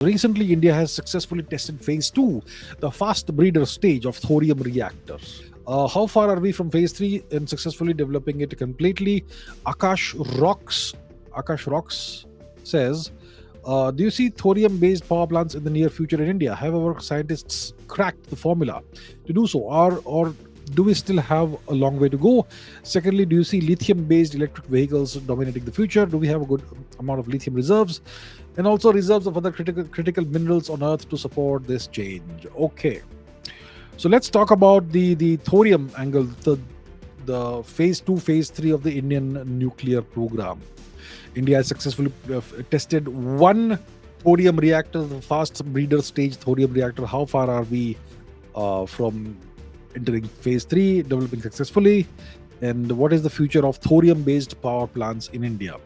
Recently, India has successfully tested phase 2, the fast breeder stage of thorium reactors. How far are we from phase 3 in successfully developing it completely? Akash Rocks Akash Rocks says, do you see thorium-based power plants in the near future in India? However, scientists cracked the formula to do so, or do we still have a long way to go? Secondly, do you see lithium-based electric vehicles dominating the future? Do we have a good amount of lithium reserves, and also reserves of other critical minerals on Earth to support this change? Okay, so let's talk about the thorium angle, the phase 2, phase 3 of the Indian nuclear program. India has successfully tested one thorium reactor, the fast breeder stage thorium reactor. How far are we from entering phase 3, developing successfully? And what is the future of thorium based power plants in India?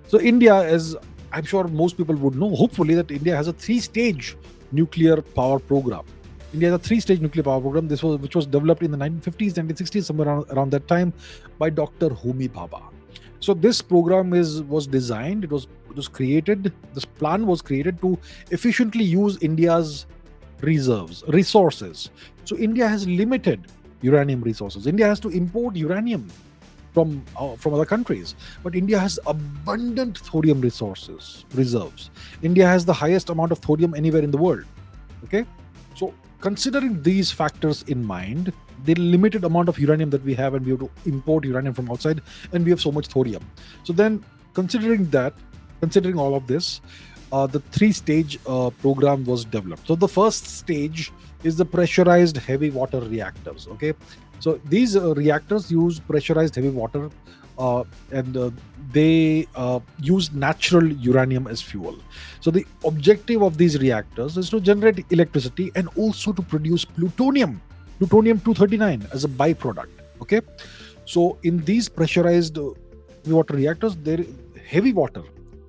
So, India, as I'm sure most people would know, hopefully, that India has a 3-stage nuclear power program. India has a 3-stage nuclear power program. Which was developed in the 1950s, 1960s, somewhere around that time, by Dr. Homi Bhabha. So this program was designed. It was created. This plan was created to efficiently use India's resources. So India has limited uranium resources. India has to import uranium from other countries, but India has abundant thorium reserves. India has the highest amount of thorium anywhere in the world. Okay, so considering these factors in mind, the limited amount of uranium that we have, and we have to import uranium from outside, and we have so much thorium. So then, considering all of this, the 3-stage program was developed. So the first stage is the pressurized heavy water reactors. Okay, so these reactors use pressurized heavy water, and they use natural uranium as fuel. So the objective of these reactors is to generate electricity and also to produce plutonium 239 as a byproduct. Okay, so in these pressurized water reactors, there heavy water,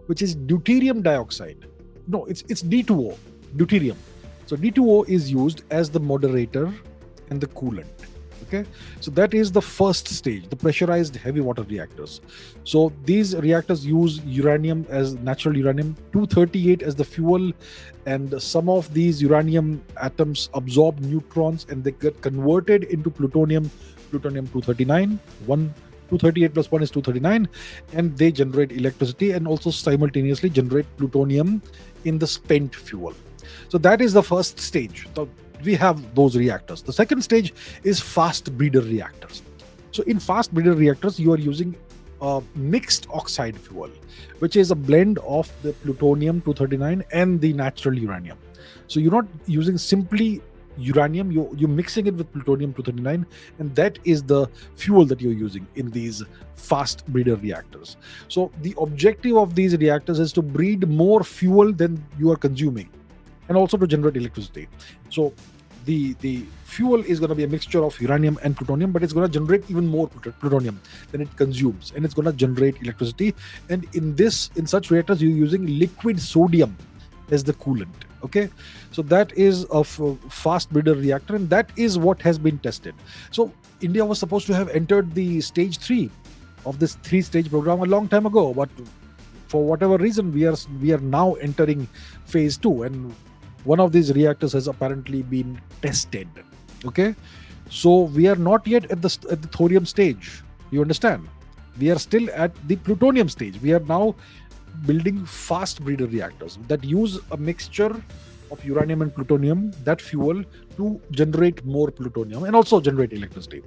which is deuterium dioxide. No, it's D2O, deuterium. So D2O is used as the moderator and the coolant. Okay, so that is the first stage, the pressurized heavy water reactors. So these reactors use uranium as natural uranium 238 as the fuel, and some of these uranium atoms absorb neutrons and they get converted into plutonium 239. 238 plus 1 is 239, and they generate electricity and also simultaneously generate plutonium in the spent fuel. So that is the first stage. We have those reactors. The second stage is fast breeder reactors. So in fast breeder reactors, you are using mixed oxide fuel, which is a blend of the plutonium 239 and the natural uranium. So you're not using simply uranium, you're mixing it with plutonium 239, and that is the fuel that you're using in these fast breeder reactors. So the objective of these reactors is to breed more fuel than you are consuming, and also to generate electricity. So the fuel is going to be a mixture of uranium and plutonium, but it's going to generate even more plutonium than it consumes, and it's going to generate electricity. And in such reactors, you're using liquid sodium as the coolant. Okay, so that is a fast breeder reactor, and that is what has been tested. So India was supposed to have entered the stage 3 of this 3-stage program a long time ago, but for whatever reason, we are now entering phase 2, and one of these reactors has apparently been tested. Okay, so we are not yet at the thorium stage. You understand? We are still at the plutonium stage. We are now building fast breeder reactors that use a mixture of uranium and plutonium, that fuel, to generate more plutonium and also generate electricity.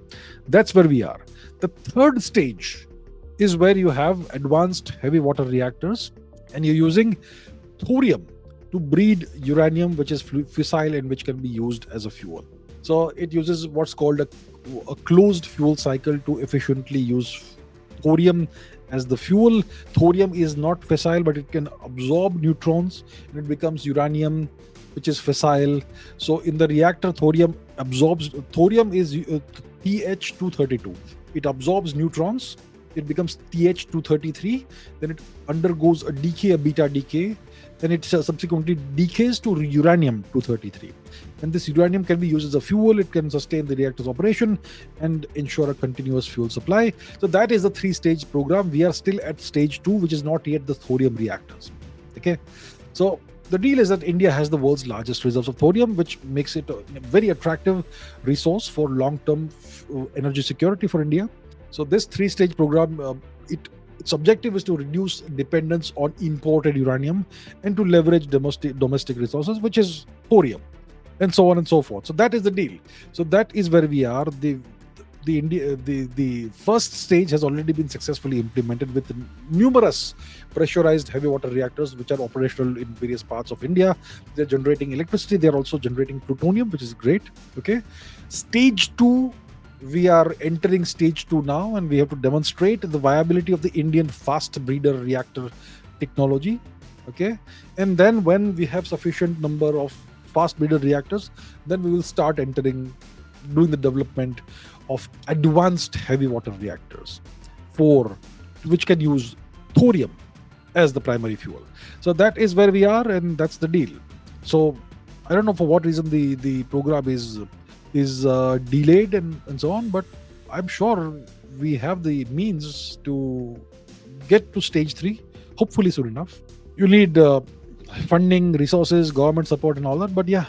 That's where we are. The third stage is where you have advanced heavy water reactors, and you're using thorium to breed uranium, which is fissile and which can be used as a fuel. So it uses what's called a closed fuel cycle to efficiently use thorium as the fuel. Thorium is not fissile, but it can absorb neutrons and it becomes uranium, which is fissile. So in the reactor, thorium is TH232. It absorbs neutrons, it becomes TH233, then it undergoes a beta decay, then it subsequently decays to uranium-233. And this uranium can be used as a fuel, it can sustain the reactor's operation and ensure a continuous fuel supply. So that is the 3-stage program. We are still at stage 2, which is not yet the thorium reactors. Okay, so The deal is that India has the world's largest reserves of thorium, which makes it a very attractive resource for long-term energy security for India. So this three-stage program, its objective is to reduce dependence on imported uranium and to leverage domestic resources, which is thorium, and so on and so forth. So that is the deal. So that is where we are. The first stage has already been successfully implemented with numerous pressurized heavy water reactors which are operational in various parts of India. They're generating electricity. They're also generating plutonium, which is great. Okay. Stage 2, we are entering stage 2 now, and we have to demonstrate the viability of the Indian fast breeder reactor technology. Okay. And then when we have sufficient number of fast breeder reactors, then we will start doing the development of advanced heavy water reactors which can use thorium as the primary fuel. So that is where we are, and that's the deal. So I don't know for what reason the program is delayed and so on, but I'm sure we have the means to get to stage 3 hopefully soon enough. You need funding, resources, government support and all that, but yeah,